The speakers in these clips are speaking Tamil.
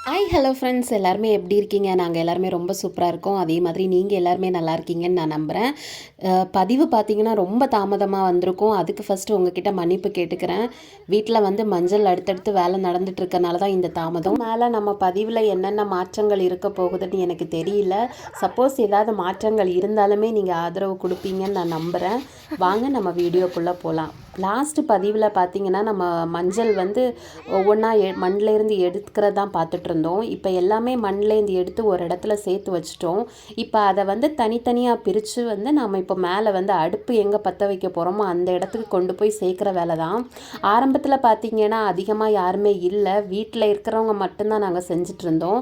ஹாய் ஹலோ ஃப்ரெண்ட்ஸ், எல்லாருமே எப்படி இருக்கீங்க? நாங்கள் எல்லாருமே ரொம்ப சூப்பராக இருக்கோம். அதே மாதிரி நீங்கள் எல்லாருமே நல்லா இருக்கீங்கன்னு நான் நம்புகிறேன். பதிவு பார்த்தீங்கன்னா ரொம்ப தாமதமாக வந்திருக்கும். அதுக்கு ஃபஸ்ட்டு உங்ககிட்ட மன்னிப்பு கேட்டுக்கிறேன். வீட்டில் வந்து மஞ்சள் அடுத்தடுத்து வேலை நடந்துட்டு இருக்கனால தான் இந்த தாமதம். மேலே நம்ம பதிவில் என்னென்ன மாற்றங்கள் இருக்க போகுதுன்னு எனக்கு தெரியல. சப்போஸ் ஏதாவது மாற்றங்கள் இருந்தாலுமே நீங்கள் ஆதரவு கொடுப்பீங்கன்னு நான் நம்புகிறேன். வாங்க நம்ம வீடியோக்குள்ளே போகலாம். லாஸ்ட்டு பதிவில் பார்த்தீங்கன்னா நம்ம மஞ்சள் வந்து ஒவ்வொன்றா மண்ணிலேருந்து எடுக்கிறதான் பார்த்துட்டு இருந்தோம். இப்போ எல்லாமே மண்ணிலேருந்து எடுத்து ஒரு இடத்துல சேர்த்து வச்சிட்டோம். இப்போ அதை வந்து தனித்தனியாக பிரித்து வந்து நம்ம இப்போ மேலே வந்து அடுப்பு எங்கே பற்ற வைக்க போகிறோமோ அந்த இடத்துக்கு கொண்டு போய் சேர்க்குற வேலை தான். ஆரம்பத்தில் பார்த்திங்கன்னா அதிகமாக யாருமே இல்லை, வீட்டில் இருக்கிறவங்க மட்டும்தான் நாங்கள் செஞ்சிட்ருந்தோம்.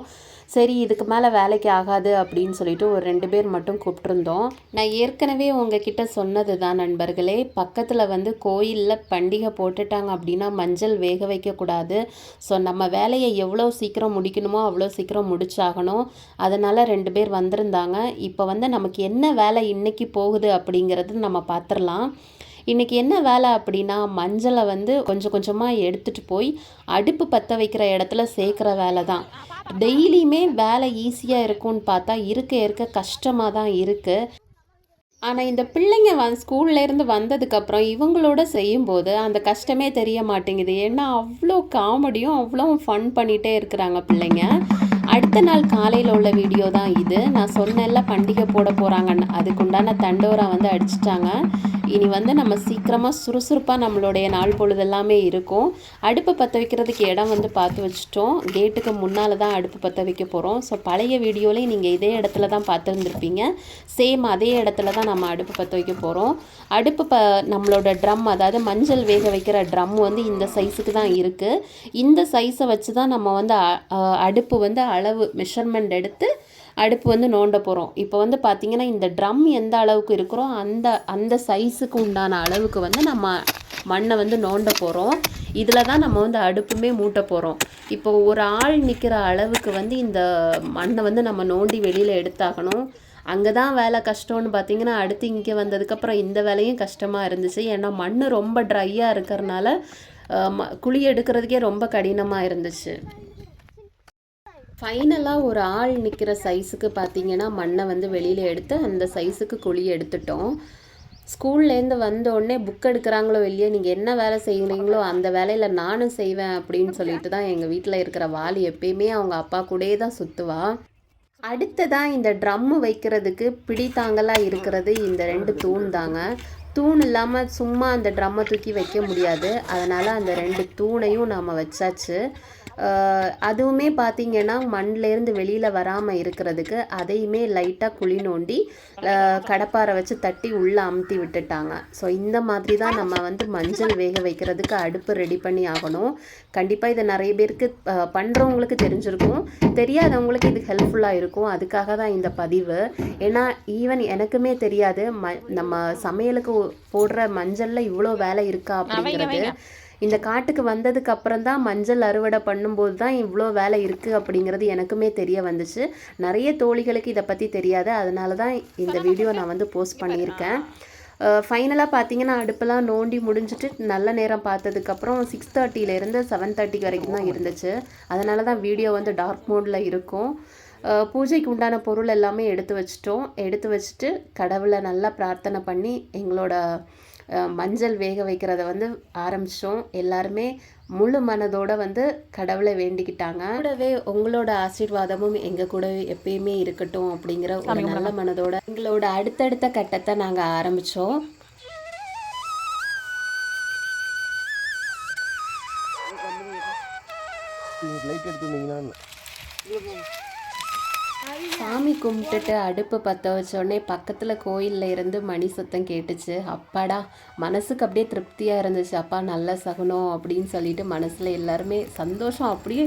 சரி, இதுக்கு மேலே வேலைக்கு ஆகாது அப்படின்னு சொல்லிட்டு ஒரு 2 பேர் மட்டும் கூப்பிட்ருந்தோம். நான் ஏற்கனவே உங்ககிட்ட சொன்னது தான் நண்பர்களே, பக்கத்தில் வந்து கோயிலில் பண்டிகை போட்டுட்டாங்க அப்படின்னா மஞ்சள் வேக வைக்கக்கூடாது. ஸோ நம்ம வேலையை எவ்வளோ சீக்கிரம் முடிக்கணுமோ அவ்வளோ சீக்கிரம் முடிச்சாகணும். அதனால் 2 பேர் வந்திருந்தாங்க. இப்போ வந்து நமக்கு என்ன வேலை இன்றைக்கி போகுது அப்படிங்கிறது நம்ம பார்த்துடலாம். இன்றைக்கி என்ன வேலை அப்படின்னா, மஞ்சளை வந்து கொஞ்சம் கொஞ்சமாக எடுத்துகிட்டு போய் அடுப்பு பற்ற வைக்கிற இடத்துல சேர்க்குற வேலை தான். டெய்லியுமே வேலை ஈஸியாக இருக்கும்னு பார்த்தா இருக்க கஷ்டமாக தான் இருக்குது. ஆனால் இந்த பிள்ளைங்க ஸ்கூல்லேருந்து வந்ததுக்கப்புறம் இவங்களோட செய்யும்போது அந்த கஷ்டமே தெரிய மாட்டேங்குது. ஏன்னா அவ்வளோ காமெடியும் அவ்வளோ ஃபன் பண்ணிகிட்டே இருக்கிறாங்க பிள்ளைங்க. அடுத்த நாள் காலையில் உள்ள வீடியோ தான் இது. நான் சொன்னேன்ல பண்டிகை போட போகிறாங்கன்னு, அதுக்குண்டான தண்டோரா வந்து அடிச்சிட்டாங்க. இனி வந்து நம்ம சீக்கிரமாக சுறுசுறுப்பாக நம்மளுடைய நாள் பொழுது எல்லாமே இருக்கும். அடுப்பு பற்ற வைக்கிறதுக்கு இடம் வந்து பார்த்து வச்சுட்டோம். கேட்டுக்கு முன்னால் தான் அடுப்பு பற்ற வைக்க போகிறோம். ஸோ பழைய வீடியோலேயும் நீங்கள் இதே இடத்துல தான் பார்த்துருந்துருப்பீங்க. சேம் அதே இடத்துல தான் நம்ம அடுப்பு பற்ற வைக்க போகிறோம். அடுப்பு நம்மளோட ட்ரம், அதாவது மஞ்சள் வேக வைக்கிற ட்ரம் வந்து இந்த சைஸுக்கு தான் இருக்குது. இந்த சைஸை வச்சு தான் நம்ம வந்து அடுப்பு வந்து அளவு மெஷர்மெண்ட் எடுத்து அடுப்பு வந்து நோண்ட போகிறோம். இப்போ வந்து பார்த்திங்கன்னா இந்த ட்ரம் எந்த அளவுக்கு இருக்கிறோம் அந்த சைஸுக்கு உண்டான அளவுக்கு வந்து நம்ம மண்ணை வந்து நோண்ட போகிறோம். இதில் தான் நம்ம வந்து அடுப்புமே மூட்ட போகிறோம். இப்போ ஒரு ஆள் நிற்கிற அளவுக்கு வந்து இந்த மண்ணை வந்து நம்ம நோண்டி வெளியில் எடுத்தாகணும். அங்கே தான் வேலை கஷ்டம்னு பார்த்திங்கன்னா, அடுத்து இங்கே வந்ததுக்கப்புறம் இந்த வேலையும் கஷ்டமாக இருந்துச்சு. ஏன்னா மண் ரொம்ப ட்ரையாக இருக்கிறனால குழி எடுக்கிறதுக்கே ரொம்ப கடினமாக இருந்துச்சு. ஃபைனலாக ஒரு ஆள் நிற்கிற சைஸுக்கு பார்த்திங்கன்னா மண்ணை வந்து வெளியில் எடுத்து அந்த சைஸுக்கு குழி எடுத்துட்டோம். ஸ்கூல்லேருந்து வந்தோடனே புக் எடுக்கிறாங்களோ இல்லையோ, நீங்கள் என்ன வேலை செய்கிறீங்களோ அந்த வேலையில் நானும் செய்வேன் அப்படின்னு சொல்லிட்டு தான் எங்கள் வீட்டில் இருக்கிற வாலி எப்பயுமே அவங்க அப்பா கூடயே தான் சுற்றுவா. அடுத்ததான் இந்த ட்ரம்மு வைக்கிறதுக்கு பிடித்தாங்களாக இருக்கிறது இந்த 2 தூண் தாங்க. தூண் இல்லாமல் சும்மா அந்த ட்ரம்மை தூக்கி வைக்க முடியாது. அதனால் அந்த 2 தூணையும் நாம் வச்சாச்சு. அதுவுமே பார்த்திங்கன்னா மண்ணிலேருந்து வெளியில் வராமல் இருக்கிறதுக்கு அதையுமே லைட்டாக குழி நோண்டி கடப்பாரை வச்சு தட்டி உள்ளே அமுத்தி விட்டுட்டாங்க. ஸோ இந்த மாதிரி தான் நம்ம வந்து மஞ்சள் வேக வைக்கிறதுக்கு அடுப்பு ரெடி பண்ணி ஆகணும். கண்டிப்பாக இதை நிறைய பேருக்கு பண்ணுறவங்களுக்கு தெரிஞ்சிருக்கும், தெரியாதவங்களுக்கு இது ஹெல்ப்ஃபுல்லாக இருக்கும். அதுக்காக தான் இந்த பதிவு. ஏன்னா ஈவன் எனக்குமே தெரியாது நம்ம சமையலுக்கு போடுற மஞ்சளில் இவ்வளோ வேலை இருக்கா அப்படிங்கிறது. இந்த காட்டுக்கு வந்ததுக்கு அப்புறம் தான் மஞ்சள் அறுவடை பண்ணும்போது தான் இவ்வளோ வேலை இருக்குது அப்படிங்கிறது எனக்குமே தெரிய வந்துச்சு. நிறைய தோழிகளுக்கு இதை பற்றி தெரியாது. அதனால தான் இந்த வீடியோ நான் வந்து போஸ்ட் பண்ணியிருக்கேன். ஃபைனலாக பார்த்தீங்கன்னா அடுப்பெல்லாம் நோண்டி முடிஞ்சிட்டு நல்ல நேரம் பார்த்ததுக்கப்புறம் 6:30லேருந்து 7:30 வரைக்கும் தான் இருந்துச்சு. அதனால தான் வீடியோ வந்து டார்க் மோடில் இருக்கும். பூஜைக்கு உண்டான பொருள் எல்லாமே எடுத்து வச்சிட்டோம். எடுத்து வச்சுட்டு கடவுளை நல்லா பிரார்த்தனை பண்ணி எங்களோட மஞ்சள் வேக வைக்கிறத வந்து ஆரம்பித்தோம். எல்லாருமே முழு மனதோடு வந்து கடவுளை வேண்டிக்கிட்டாங்க. கூடவே உங்களோட ஆசீர்வாதமும் எங்கள் கூட எப்பயுமே இருக்கட்டும் அப்படிங்கிற ஒரு நல்ல மனதோட எங்களோட அடுத்தடுத்த கட்டத்தை நாங்கள் ஆரம்பித்தோம். சாமி கும்பிட்டுட்டு அடுப்பு பற்ற வச்சோடனே பக்கத்தில் கோயிலில் இருந்து மணி சத்தம் கேட்டுச்சு. அப்பாடா, மனசுக்கு அப்படியே திருப்தியாக இருந்துச்சு. அப்பா நல்ல சகுனம் அப்படின்னு சொல்லிட்டு மனசில் எல்லாருமே சந்தோஷம். அப்படியே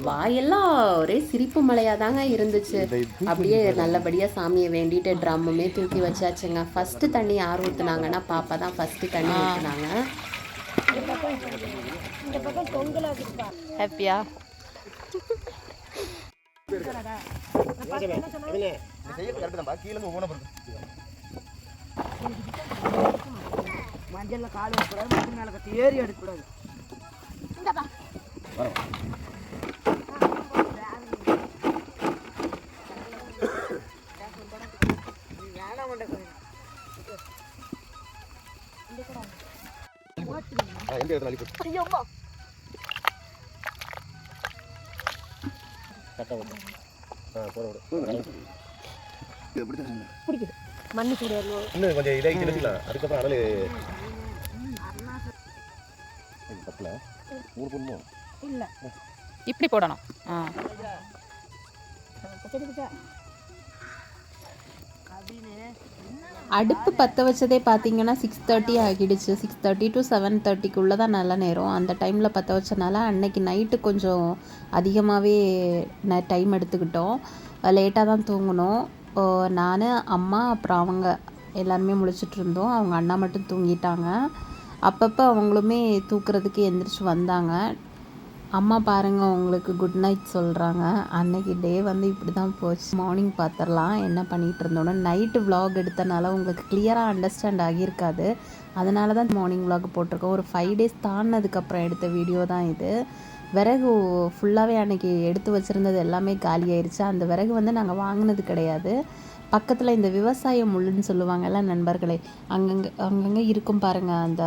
வாயெல்லாம் ஒரே சிரிப்பு மலையாக தாங்க இருந்துச்சு. அப்படியே நல்லபடியாக சாமியை வேண்டிட்டு ட்ரம்முமே தூக்கி வச்சாச்சுங்க. ஃபஸ்ட்டு தண்ணி யார் ஊற்றுனாங்கன்னா பாப்பா தான் ஃபஸ்ட்டு தண்ணி ஊற்றுனாங்க. ஹாப்பியா மஞ்சள் கால் வைக்கக்கூடாது, மேலே கட்டி ஏறி எடுக்கக்கூடாது. பிடிக்குது மண்ணு சூடு இன்னும் கொஞ்சம் இதாகி தெரிஞ்சுக்கலாம். அதுக்கப்புறம் அனல் பத்தல 3 பொண்ணுமோ இல்லை இப்படி போடணும். அடுப்பு பற்ற வச்சதே பார்த்தீங்கன்னா 6:30 ஆகிடுச்சு. 6:30 to 7:30க்குள்ளே தான் நல்ல நேரம். அந்த டைமில் பற்ற வச்சனால அன்னைக்கு நைட்டு கொஞ்சம் அதிகமாகவே டைம் எடுத்துக்கிட்டோம். லேட்டாக தான் தூங்கினோம். நான், அம்மா, அப்புறம் அவங்க எல்லாருமே முழிச்சிட்டு இருந்தோம். அவங்க அண்ணா மட்டும் தூங்கிட்டாங்க. அப்பப்போ அவங்களுமே தூக்குறதுக்கு எந்திரிச்சு வந்தாங்க. அம்மா பாருங்கள் உங்களுக்கு குட் நைட் சொல்கிறாங்க. அன்னைக்கு டே வந்து இப்படி தான் போச்சு. மார்னிங் பார்த்துடலாம் என்ன பண்ணிகிட்டு இருந்தோன்னு. நைட்டு விலாக் எடுத்தனால உங்களுக்கு கிளியராக அண்டர்ஸ்டாண்ட் ஆகியிருக்காது. அதனால தான் மார்னிங் விலாக் போட்டிருக்கோம். ஒரு 5 days தாண்டினதுக்கப்புறம் எடுத்த வீடியோ தான் இது. விறகு ஃபுல்லாகவே அன்றைக்கி எடுத்து வச்சுருந்தது எல்லாமே காலி ஆயிடுச்சு. அந்த விறகு வந்து நாங்கள் வாங்கினது கிடையாது. பக்கத்தில் இந்த விவசாய முள்ளுன்னு சொல்லுவாங்கல்ல நண்பர்களே, அங்கங்கே இருக்கும் பாருங்கள். அந்த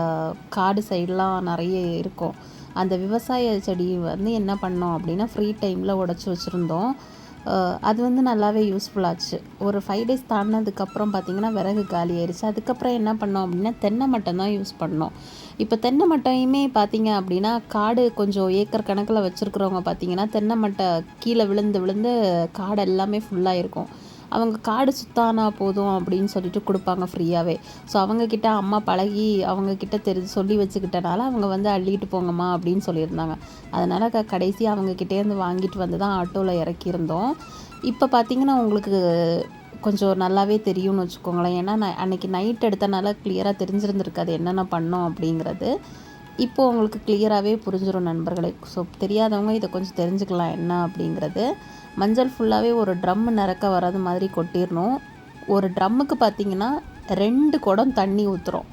காடு சைடெலாம் நிறைய இருக்கும். அந்த விவசாய செடி வந்து என்ன பண்ணோம் அப்படின்னா ஃப்ரீ டைமில் உடச்சி வச்சுருந்தோம். அது வந்து நல்லாவே யூஸ்ஃபுல்லாச்சு. ஒரு 5 days தாண்டினதுக்கப்புறம் பார்த்திங்கன்னா விறகு காலி ஆயிடுச்சு. அதுக்கப்புறம் என்ன பண்ணோம் அப்படின்னா தென்னை மட்டம் தான் யூஸ் பண்ணோம். இப்போ தென்னை மட்டையுமே பார்த்திங்க அப்படின்னா காடு கொஞ்சம் ஏக்கர் கணக்கில் வச்சுருக்கிறவங்க பார்த்திங்கன்னா தென்னை மட்டை கீழே விழுந்து விழுந்து காடு எல்லாமே ஃபுல்லாக இருக்கும். அவங்க காடு சுத்தானா போதும் அப்படின்னு சொல்லிட்டு கொடுப்பாங்க ஃப்ரீயாகவே. ஸோ அவங்கக்கிட்ட அம்மா பழகி அவங்கக்கிட்ட சொல்லி வச்சுக்கிட்டனால அவங்க வந்து அள்ளிட்டு போங்கம்மா அப்படின்னு சொல்லியிருந்தாங்க. அதனால் கடைசி அவங்கக்கிட்டேருந்து வாங்கிட்டு வந்து தான் ஆட்டோவில் இறக்கியிருந்தோம். இப்போ பார்த்திங்கன்னா உங்களுக்கு கொஞ்சம் நல்லாவே தெரியும்னு வச்சுக்கோங்களேன். ஏன்னா அன்றைக்கி நைட் எடுத்தனால கிளியராக தெரிஞ்சிருந்துருக்காது என்னென்ன பண்ணோம் அப்படிங்கிறது. இப்போது உங்களுக்கு கிளியராகவே புரிஞ்சிடும் நண்பர்களே. ஸோ தெரியாதவங்க இதை கொஞ்சம் தெரிஞ்சுக்கலாம் என்ன அப்படிங்கிறது. மஞ்சள் ஃபுல்லாகவே ஒரு ட்ரம் நிறக்க வராது மாதிரி கொட்டிடணும். ஒரு ட்ரம்முக்கு பார்த்திங்கன்னா 2 குடம் தண்ணி ஊற்றுறோம்.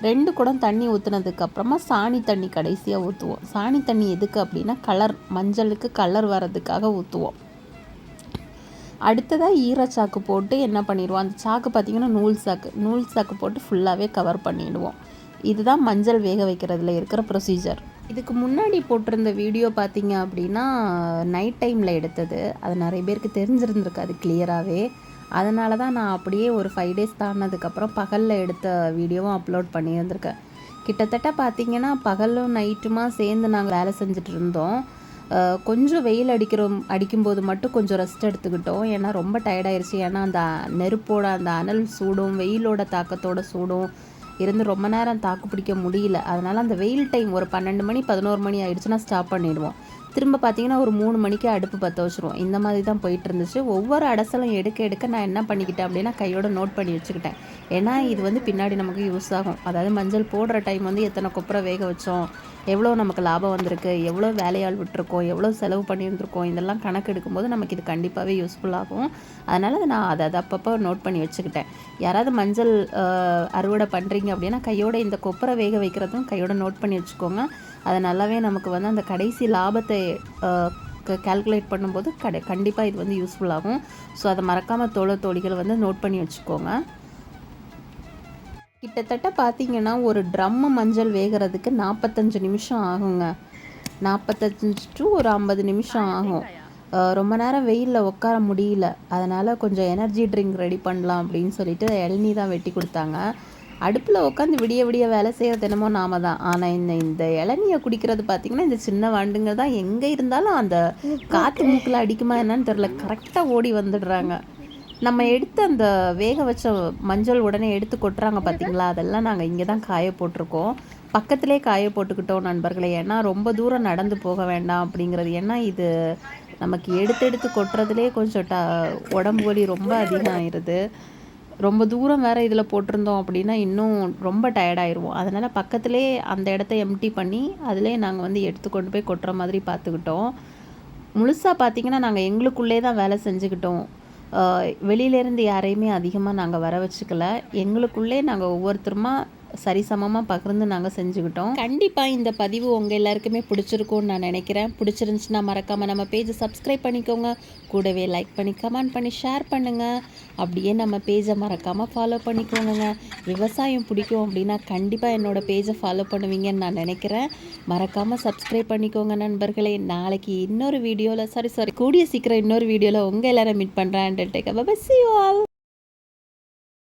2 குடம் தண்ணி ஊற்றுனதுக்கப்புறமா சாணி தண்ணி கடைசியாக ஊற்றுவோம். சாணி தண்ணி எதுக்கு அப்படின்னா மஞ்சளுக்கு கலர் வர்றதுக்காக ஊற்றுவோம். அடுத்ததாக ஈரச்சாக்கு போட்டு என்ன பண்ணிடுவோம், அந்த சாக்கு பார்த்திங்கன்னா நூல் சாக்கு போட்டு ஃபுல்லாகவே கவர் பண்ணிவிடுவோம். இதுதான் மஞ்சள் வேக வைக்கிறதுல இருக்கிற ப்ரொசீஜர். இதுக்கு முன்னாடி போட்டிருந்த வீடியோ பார்த்தீங்க அப்படின்னா நைட் டைமில் எடுத்தது. அது நிறைய பேருக்கு தெரிஞ்சிருந்துருக்காது கிளியராகவே. அதனால தான் நான் அப்படியே ஒரு 5 days தாண்டினதுக்கப்புறம் பகலில் எடுத்த வீடியோவும் அப்லோட் பண்ணியிருந்திருக்கேன். கிட்டத்தட்ட பார்த்திங்கன்னா பகலும் நைட்டுமா சேர்ந்து நாங்கள் வேலை செஞ்சுட்டு இருந்தோம். கொஞ்சம் வெயில் அடிக்கும்போது மட்டும் கொஞ்சம் ரெஸ்ட் எடுத்துக்கிட்டோம். ஏன்னா ரொம்ப டயர்டாயிருச்சு. ஏன்னா அந்த நெருப்போட அந்த அனல் சூடும் வெயிலோட தாக்கத்தோட சூடும் இருந்து ரொம்ப நேரம் தாக்கு பிடிக்க முடியல. அதனால் அந்த வெயில் டைம் ஒரு 12 மணி 11 மணி ஆகிடுச்சுன்னா ஸ்டாப் பண்ணிவிடுவோம். திரும்ப பார்த்திங்கன்னா ஒரு 3 மணிக்கு அடுப்பு பற்ற வச்சுருவோம். இந்த மாதிரி தான் போயிட்டு இருந்துச்சு. ஒவ்வொரு அடசலும் எடுக்க நான் என்ன பண்ணிக்கிட்டேன் அப்படின்னா கையோட நோட் பண்ணி வச்சுக்கிட்டேன். ஏன்னா இது வந்து பின்னாடி நமக்கு யூஸ் ஆகும். அதாவது மஞ்சள் போடுற டைம் வந்து எத்தனை கொப்பரை வேக வச்சோம், எவ்வளோ நமக்கு லாபம் வந்திருக்கு, எவ்வளோ வேலையாள் விட்டுருக்கோம், எவ்வளோ செலவு பண்ணியிருந்துருக்கோம், இதெல்லாம் கணக்கு எடுக்கும்போது நமக்கு இது கண்டிப்பாகவே யூஸ்ஃபுல்லாகும். அதனால் நான் அதை அப்பப்போ நோட் பண்ணி வச்சுக்கிட்டேன். யாராவது மஞ்சள் அறுவடை பண்ணுறீங்க அப்படின்னா கையோட இந்த கொப்பரை வேக வைக்கிறதும் கையோட நோட் பண்ணி வச்சுக்கோங்க. அது நல்லாவே நமக்கு வந்து அந்த கடைசி லாபத்தை கால்குலேட் பண்ணும்போது கண்டிப்பாக இது வந்து யூஸ்ஃபுல்லாகும். ஸோ அதை மறக்காமல் தோழிகள் வந்து நோட் பண்ணி வச்சுக்கோங்க. கிட்டத்தட்ட பார்த்திங்கன்னா ஒரு ட்ரம்மு மஞ்சள் வேகிறதுக்கு 45 நிமிஷம் ஆகுங்க. 45 to ஒரு 50 நிமிஷம் ஆகும். ரொம்ப நேரம் வெயிலில் உட்கார முடியல. அதனால் கொஞ்சம் எனர்ஜி ட்ரிங்க் ரெடி பண்ணலாம் அப்படின்னு சொல்லிட்டு இளநீ தான் வெட்டி கொடுத்தாங்க. அடுப்பில் உட்காந்து விடிய வேலை செய்கிறது என்னமோ நாம தான். ஆனால் இந்த இளநியை குடிக்கிறது பார்த்திங்கன்னா இந்த சின்ன வண்டுங்க தான் எங்கே இருந்தாலும் அந்த காற்று மூக்கில் அடிக்குமா என்னன்னு தெரில, கரெக்டாக ஓடி வந்துடுறாங்க. நம்ம எடுத்து அந்த வேக வச்ச மஞ்சள் உடனே எடுத்து கொட்டுறாங்க பார்த்திங்களா, அதெல்லாம் நாங்கள் இங்கே தான் காய போட்டிருக்கோம். பக்கத்திலே காய போட்டுக்கிட்டோம் நண்பர்களே. ஏன்னா ரொம்ப தூரம் நடந்து போக வேண்டாம் அப்படிங்கிறது. ஏன்னா இது நமக்கு எடுத்து கொட்டுறதுலே கொஞ்சம் உடம்பு வலி ரொம்ப அதிகம் ஆயிடுது. ரொம்ப தூரம் வேறு இதில் போட்டிருந்தோம் அப்படின்னா இன்னும் ரொம்ப டயர்டாயிருவோம். அதனால் பக்கத்திலே அந்த இடத்த எம்டி பண்ணி அதிலே நாங்கள் வந்து எடுத்து கொண்டு போய் கொட்டுற மாதிரி பார்த்துக்கிட்டோம். முழுசாக பார்த்திங்கன்னா நாங்கள் எங்களுக்குள்ளே தான் வேலை செஞ்சுக்கிட்டோம். வெளியிலேருந்து யாரையுமே அதிகமாக நாங்கள் வர வச்சுக்கல. எங்களுக்குள்ளே நாங்கள் ஒவ்வொருத்தருமா சரிசமமாக பகிர்ந்து நாங்கள் செஞ்சுக்கிட்டோம். கண்டிப்பாக இந்த பதிவு உங்கள் எல்லாருக்குமே பிடிச்சிருக்கும்னு நான் நினைக்கிறேன். பிடிச்சிருந்துச்சுன்னா மறக்காமல் நம்ம பேஜை சப்ஸ்கிரைப் பண்ணிக்கோங்க. கூடவே லைக் பண்ணி கமெண்ட் பண்ணி ஷேர் பண்ணுங்கள். அப்படியே நம்ம பேஜை மறக்காமல் ஃபாலோ பண்ணிக்கோங்க. விவசாயம் பிடிக்கும் அப்படின்னா கண்டிப்பாக என்னோடய பேஜை ஃபாலோ பண்ணுவீங்கன்னு நான் நினைக்கிறேன். மறக்காமல் சப்ஸ்கிரைப் பண்ணிக்கோங்க நண்பர்களே. நாளைக்கு இன்னொரு வீடியோவில் கூடிய சீக்கிரம் இன்னொரு வீடியோவில் உங்கள் எல்லாரும் மீட் பண்ணுறேன். Take care. Bye bye. See you all.